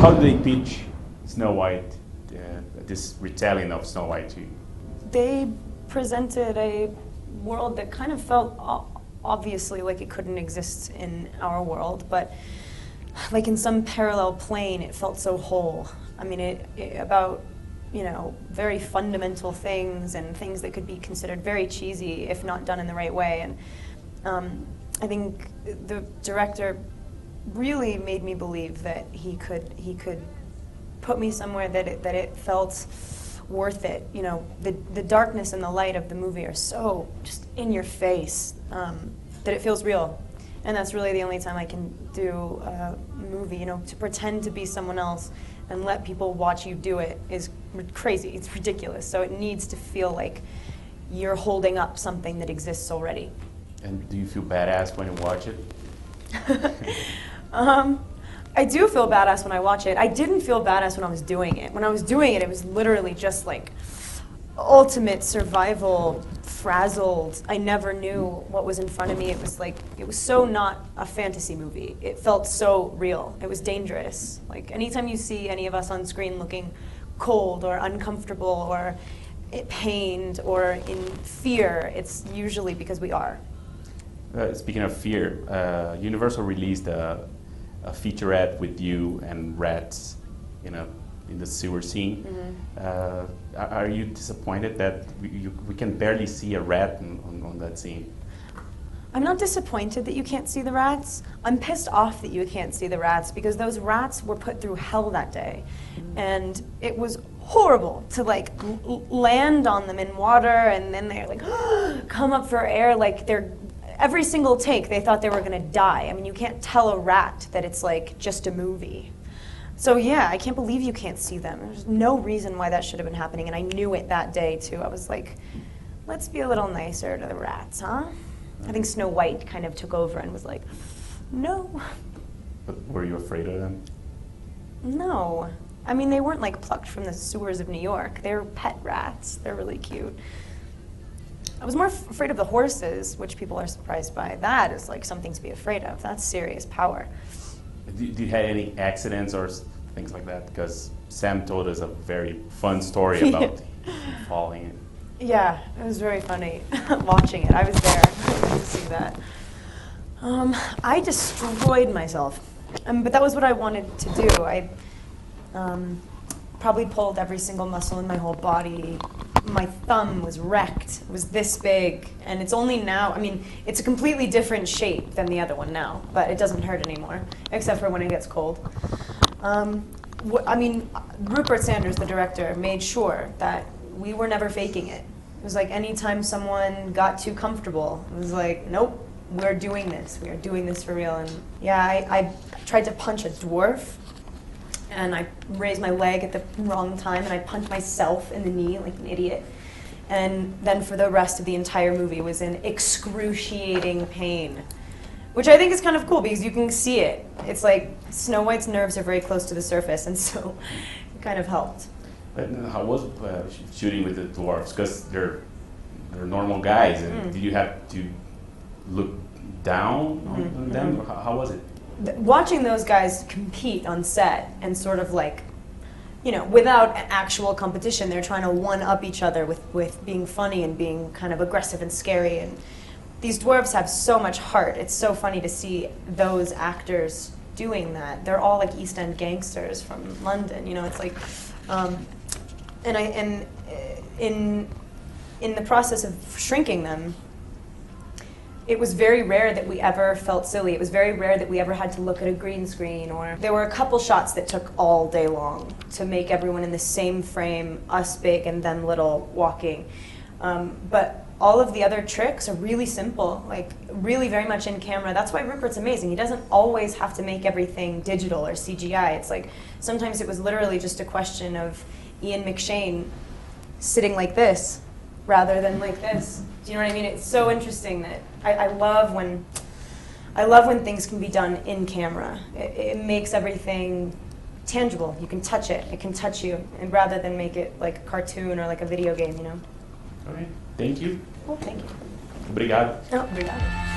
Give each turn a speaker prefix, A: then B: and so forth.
A: how do they pitch Snow White, this retelling of Snow White to you?
B: They presented a world that kind of felt obviously like it couldn't exist in our world, but like in some parallel plane, it felt so whole. I mean, it about, you know, very fundamental things and things that could be considered very cheesy if not done in the right way. And I think the director really made me believe that he could put me somewhere that it felt worth it. You know, the darkness and the light of the movie are so just in your face that it feels real. And that's really the only time I can do a movie, you know, to pretend to be someone else and let people watch you do it is crazy, it's ridiculous. So it needs to feel like you're holding up something that exists already.
A: And do you feel badass when you watch it?
B: I do feel badass when I watch it. I didn't feel badass when I was doing it. When I was doing it, it was literally just like ultimate survival, frazzled. I never knew what was in front of me. It was like, it was so not a fantasy movie. It felt so real. It was dangerous. Like anytime you see any of us on screen looking cold or uncomfortable or pained or in fear, it's usually because we are.
A: Speaking of fear, Universal released a featurette with you and rats, you know, in the sewer scene. Mm-hmm. Are you disappointed that we can barely see a rat on that scene?
B: I'm not disappointed that you can't see the rats. I'm pissed off that you can't see the rats because those rats were put through hell that day. And it was horrible to like land on them in water and then they're like, come up for air like they're, every single take they thought they were gonna die. I mean, you can't tell a rat that it's like just a movie. So yeah, I can't believe you can't see them. There's no reason why that should have been happening, and I knew it that day too. I was like, let's be a little nicer to the rats, huh? I think Snow White kind of took over and was like, no.
A: But were you afraid of them?
B: No. I mean, they weren't like plucked from the sewers of New York. They were pet rats. They're really cute. I was more afraid of the horses, which people are surprised by. That is like something to be afraid of. That's serious power.
A: Do you have any accidents or things like that? Because Sam told us a very fun story about falling.
B: Yeah, it was very funny watching it. I was there to see that. I destroyed myself, but that was what I wanted to do. I probably pulled every single muscle in my whole body. My thumb was wrecked. It was this big, and it's only now, I mean, it's a completely different shape than the other one now, but it doesn't hurt anymore, except for when it gets cold. I mean, Rupert Sanders, the director, made sure that we were never faking it. It was like anytime someone got too comfortable, it was like, nope, we're doing this. We are doing this for real. And yeah, I tried to punch a dwarf, and I raised my leg at the wrong time, and I punched myself in the knee like an idiot. And then for the rest of the entire movie was in excruciating pain, which I think is kind of cool because you can see it. It's like Snow White's nerves are very close to the surface, and so it kind of helped.
A: How was shooting with the dwarves? Because they're normal guys, and did you have to look down on them? How was it?
B: Watching those guys compete on set and sort of like, you know, without an actual competition, they're trying to one-up each other with being funny and being kind of aggressive and scary. And these dwarves have so much heart. It's so funny to see those actors doing that. They're all like East End gangsters from London. You know, it's like, and in the process of shrinking them, it was very rare that we ever felt silly. It was very rare that we ever had to look at a green screen, or there were a couple shots that took all day long to make everyone in the same frame, us big and them little, walking. But all of the other tricks are really simple, like really very much in camera. That's why Rupert's amazing. He doesn't always have to make everything digital or CGI. It's like sometimes it was literally just a question of Ian McShane sitting like this rather than like this. Do you know what I mean? It's so interesting that I love when things can be done in camera. It makes everything tangible. You can touch it. It can touch you, and rather than make it like a cartoon or like a video game, you know.
A: Okay. Thank you.
B: Well, thank you.
A: Obrigado.
B: Oh, obrigado.